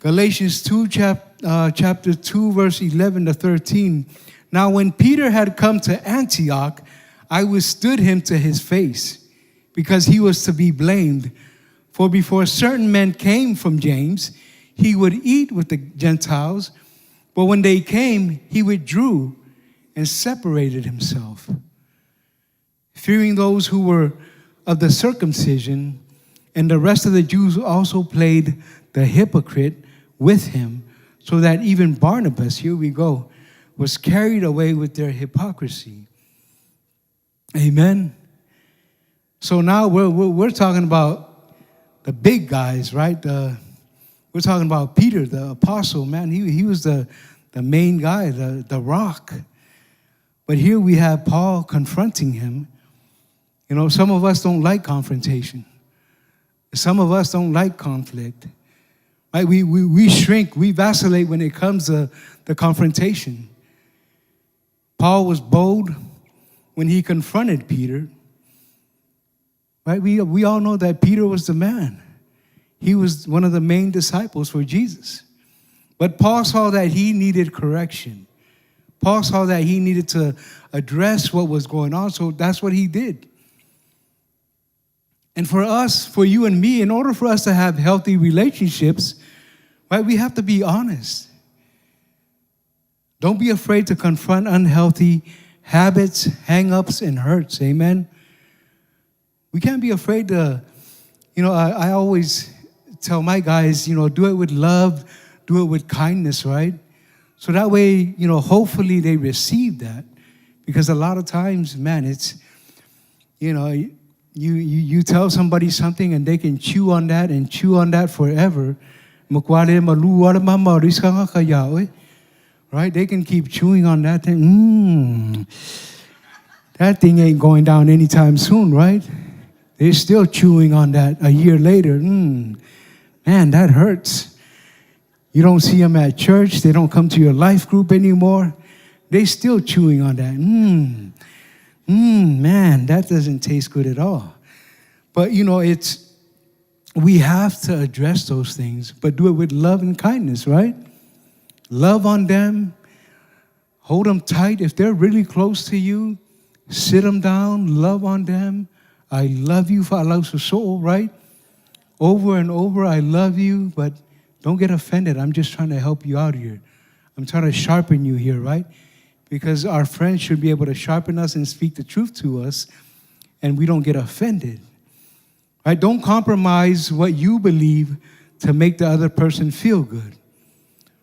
Galatians 2, chapter 2, verse 11 to 13. Now when Peter had come to Antioch, I withstood him to his face, because he was to be blamed. For before certain men came from James, he would eat with the Gentiles, but when they came, he withdrew and separated himself. Fearing those who were of the circumcision, and the rest of the Jews also played the hypocrite with him, so that even Barnabas, here we go, was carried away with their hypocrisy. Amen. So now we're talking about the big guys, right? We're talking about Peter, the apostle, man. He was the main guy, the rock. But here we have Paul confronting him. You know, some of us don't like confrontation. Some of us don't like conflict. Right? We shrink, we vacillate when it comes to the confrontation. Paul was bold when he confronted Peter. Right? We all know that Peter was the man. He was one of the main disciples for Jesus. But Paul saw that he needed correction. Paul saw that he needed to address what was going on, so that's what he did. And for us, for you and me, in order for us to have healthy relationships, right, we have to be honest. Don't be afraid to confront unhealthy habits, hang-ups, and hurts. Amen? We can't be afraid to, I always tell my guys, do it with love, do it with kindness, right? So that way, hopefully they receive that. Because a lot of times, man, it's, you tell somebody something and they can chew on that and chew on that forever. Right? They can keep chewing on that thing. That thing ain't going down anytime soon, right? They're still chewing on that a year later. Man, that hurts. You don't see them at church. They don't come to your life group anymore. They're still chewing on that. Man, that doesn't taste good at all. But, we have to address those things, but do it with love and kindness, right? Love on them. Hold them tight. If they're really close to you, sit them down, love on them. I love you for Allah soul, right? Over and over, I love you, but don't get offended. I'm just trying to help you out here. I'm trying to sharpen you here, right? Because our friends should be able to sharpen us and speak the truth to us, and we don't get offended. Right? Don't compromise what you believe to make the other person feel good.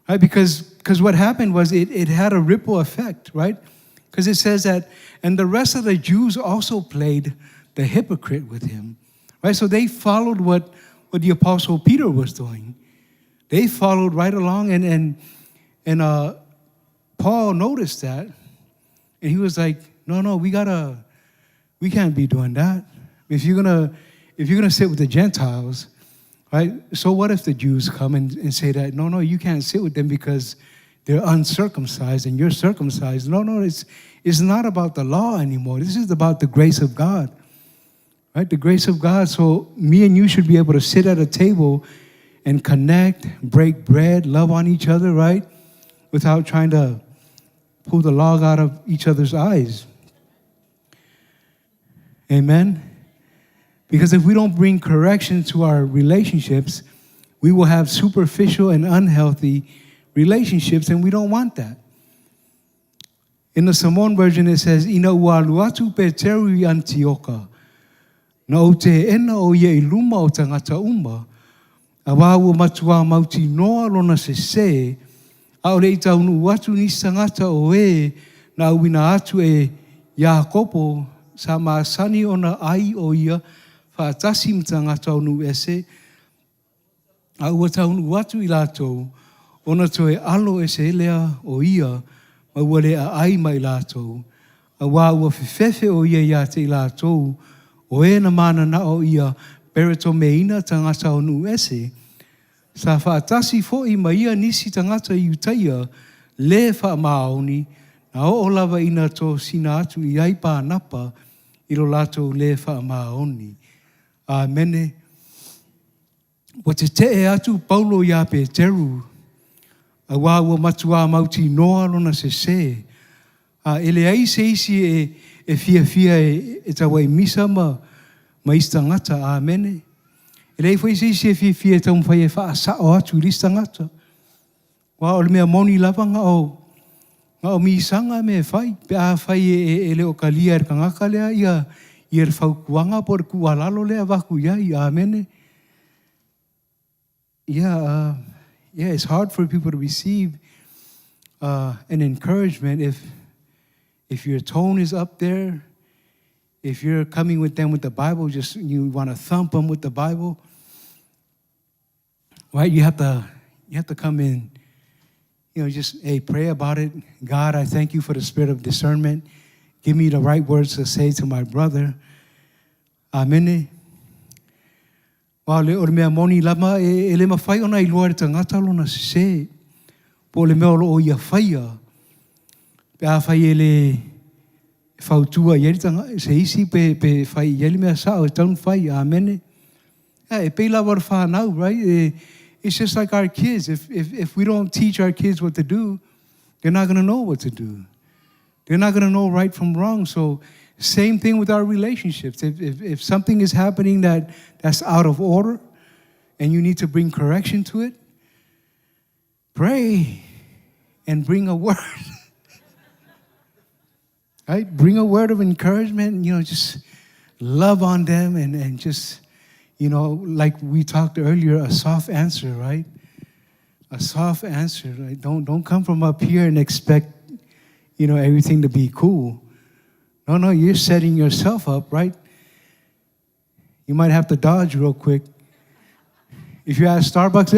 Right? Because what happened was it had a ripple effect, right? Because it says that, and the rest of the Jews also played the hypocrite with him. Right? So they followed what the Apostle Peter was doing. They followed right along, and Paul noticed that, and he was like, no, we can't be doing that. If you're gonna sit with the Gentiles, right? So what if the Jews come and say that, no, you can't sit with them because they're uncircumcised and you're circumcised. No, it's not about the law anymore. This is about the grace of God, right? The grace of God. So me and you should be able to sit at a table and connect, break bread, love on each other, right? Without trying to pull the log out of each other's eyes. Amen? Because if we don't bring correction to our relationships, we will have superficial and unhealthy relationships, and we don't want that. In the Samoan version, it says, Ina ua luatu pe teru I Antioka. Na o te ena o ia I luma o tangata uma, a wāua matua mauti noa lona se, a o rei taunu watu ni tangata o na uina atu Iakopo sa maasani ona ai o ia, whaatasi mtangata o nu ese, a ua taunu watu I lātou, ona toe alo lea o ia, ma ua lea ai mai lātou, a wā ua whiwhewe o ia te I lātou, o na mana na o ia, bereto meina tangata o nu ese, sa whaatasi fo I ma ia nisi tangata I utaia, le wha maoni, na o lava ina to sina atu I ai pānapa, I lo lātou le wha maoni. Amene. Wa te atu Paulo ia pe teru, a wā ua matua mauti noa lona se. Ele ai se isi fia e tawa I misa ma istangata. Amene. Ele ai foi se isi fia e tawa whai e wha asao atu I istangata. Wa ole mea moni lava nga o misanga me whai. Pe a whai leo kalia er kangaka lea ia er whaukuanga por kualalo lea waku iai. Amene. Yeah, it's hard for people to receive an encouragement if your tone is up there, if you're coming with them with the Bible, just you want to thump them with the Bible, right? You have to come in, just pray about it. God, I thank you for the spirit of discernment. Give me the right words to say to my brother. Amen. Wa le ore mea moni lama e le mawhai ona I loa re tangata lona se. Po le mea o ia whaia. Pe a whai le whautua ieri tanga, se isi pe whai ieri mea sao, e taun whai, amene. E pei lawa re whanau, right? It's just like our kids. If we don't teach our kids what to do, they're not going to know what to do. They're not going to know right from wrong. So same thing with our relationships. If something is happening that's out of order and you need to bring correction to it, pray and bring a word. Right? Bring a word of encouragement, just love on them and just, like we talked earlier, a soft answer, right? A soft answer. Right? Don't come from up here and expect, everything to be cool. No, you're setting yourself up, right? You might have to dodge real quick. If you're at Starbucks,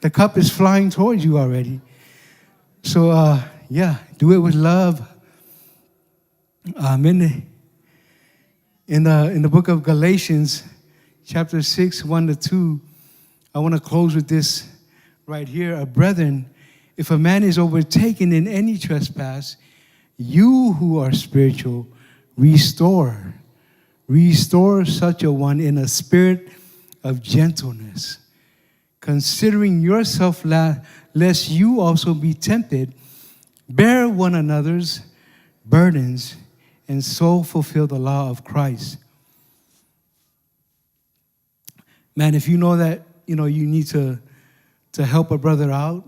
the cup is flying towards you already. So, do it with love. Amen. In the book of Galatians, chapter 6, 1-2, I want to close with this right here. Brethren, if a man is overtaken in any trespass, you who are spiritual, restore such a one in a spirit of gentleness, considering yourself lest you also be tempted, bear one another's burdens, and so fulfill the law of Christ. Man, if you know that, you need to help a brother out,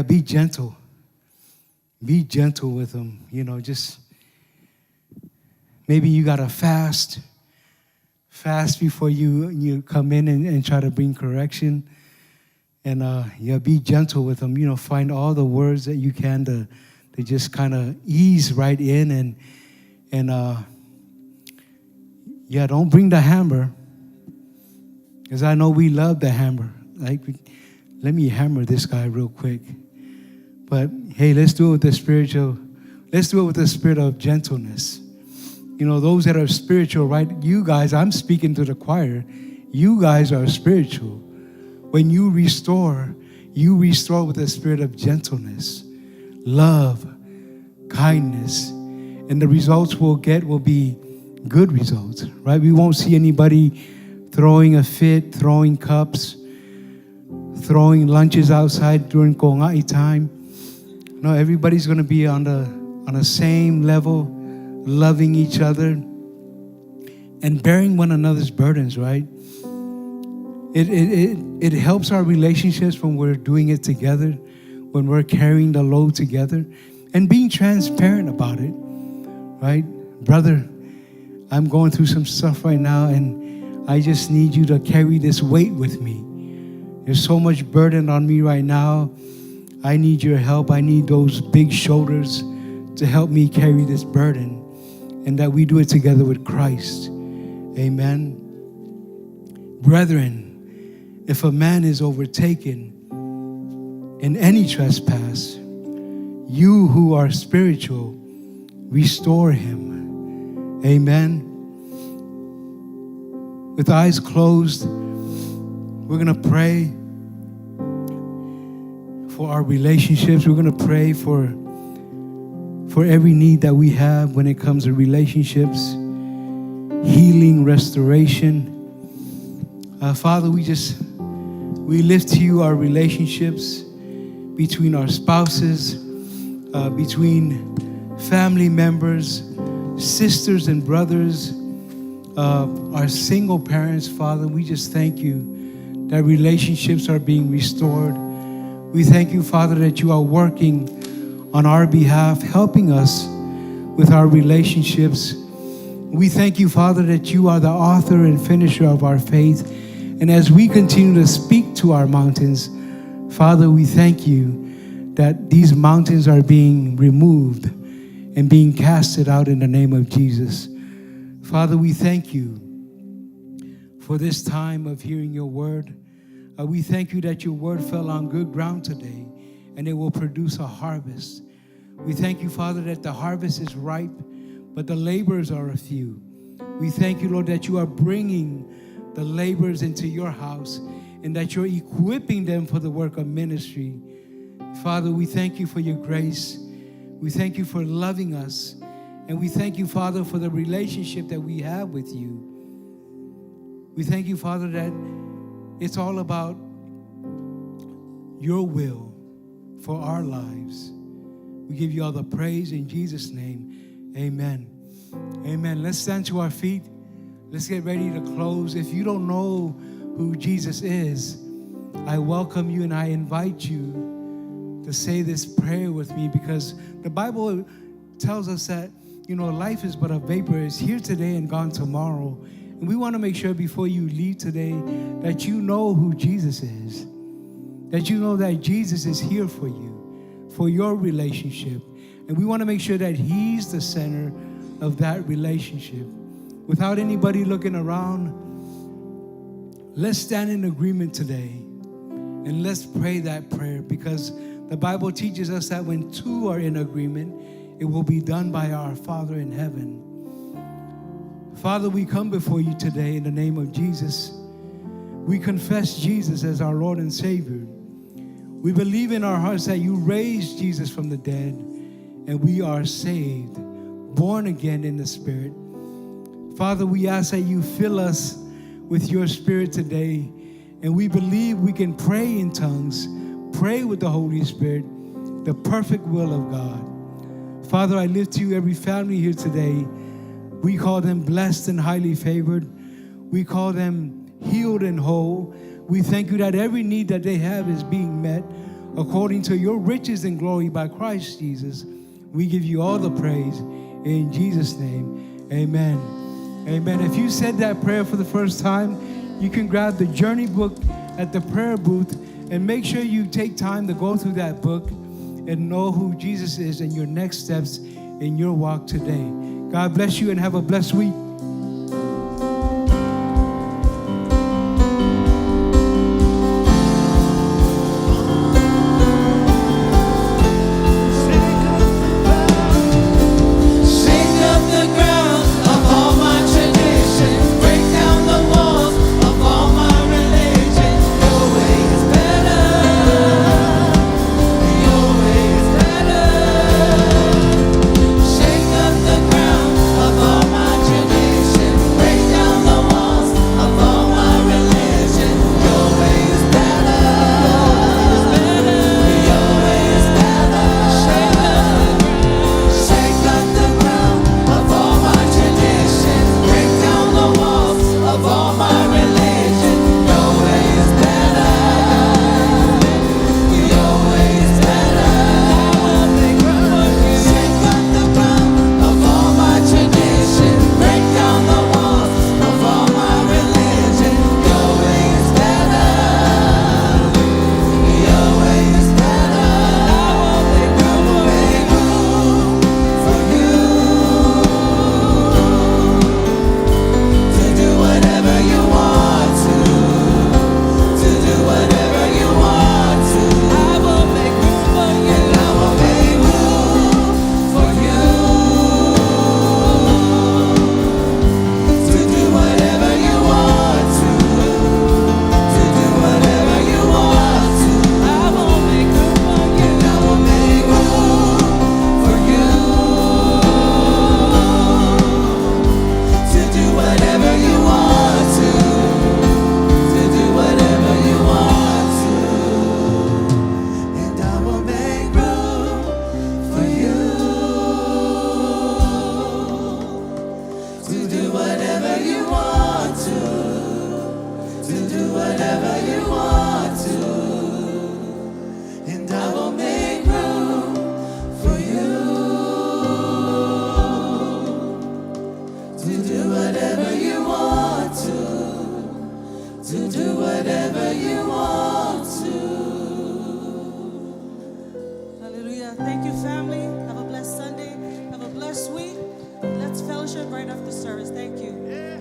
be gentle. Be gentle with them, just maybe you got to fast before you come in and try to bring correction. And be gentle with them, find all the words that you can to just kind of ease right in and don't bring the hammer, because I know we love the hammer. Like, let me hammer this guy real quick. But hey, let's do it with the spirit of gentleness. Those that are spiritual, right? You guys, I'm speaking to the choir. You guys are spiritual. When you restore with the spirit of gentleness, love, kindness, and the results we'll get will be good results, right? We won't see anybody throwing a fit, throwing cups, throwing lunches outside during konga'i time. No, everybody's going to be on the same level, loving each other and bearing one another's burdens, right? It helps our relationships when we're doing it together, when we're carrying the load together and being transparent about it, right? Brother, I'm going through some stuff right now, and I just need you to carry this weight with me. There's so much burden on me right now. I need your help. I need those big shoulders to help me carry this burden, and that we do it together with Christ. Amen. Brethren, if a man is overtaken in any trespass, you who are spiritual, restore him. Amen. With eyes closed, we're going to pray for our relationships. We're going to pray for every need that we have when it comes to relationships, healing, restoration. Father, we lift to you our relationships between our spouses, between family members, sisters and brothers, our single parents. Father, we just thank you that relationships are being restored. We thank you, Father, that you are working on our behalf, helping us with our relationships. We thank you, Father, that you are the author and finisher of our faith. And as we continue to speak to our mountains, Father, we thank you that these mountains are being removed and being casted out in the name of Jesus. Father, we thank you for this time of hearing your word. We thank you that your word fell on good ground today, and it will produce a harvest. We thank you, Father, that the harvest is ripe, but the laborers are a few. We thank you, Lord, that you are bringing the laborers into your house and that you're equipping them for the work of ministry. Father, we thank you for your grace. We thank you for loving us. And we thank you, Father, for the relationship that we have with you. We thank you, Father, that it's all about your will for our lives. We give you all the praise in Jesus' name. Amen. Amen. Let's stand to our feet. Let's get ready to close. If you don't know who Jesus is, I welcome you and I invite you to say this prayer with me, because the Bible tells us that, life is but a vapor. It's here today and gone tomorrow. And we want to make sure before you leave today that you know who Jesus is, that you know that Jesus is here for you, for your relationship. And we want to make sure that he's the center of that relationship. Without anybody looking around, let's stand in agreement today and let's pray that prayer, because the Bible teaches us that when two are in agreement, it will be done by our Father in heaven. Father, we come before you today in the name of Jesus. We confess Jesus as our Lord and Savior. We believe in our hearts that you raised Jesus from the dead, and we are saved, born again in the Spirit. Father, we ask that you fill us with your Spirit today, and we believe we can pray in tongues, pray with the Holy Spirit, the perfect will of God. Father, I lift to you every family here today. We call them blessed and highly favored. We call them healed and whole. We thank you that every need that they have is being met according to your riches and glory by Christ Jesus. We give you all the praise in Jesus' name. Amen. Amen. If you said that prayer for the first time, you can grab the journey book at the prayer booth and make sure you take time to go through that book and know who Jesus is and your next steps in your walk today. God bless you and have a blessed week. Tradition. Thank you, family. Have a blessed Sunday. Have a blessed week. Let's fellowship right after service. Thank you.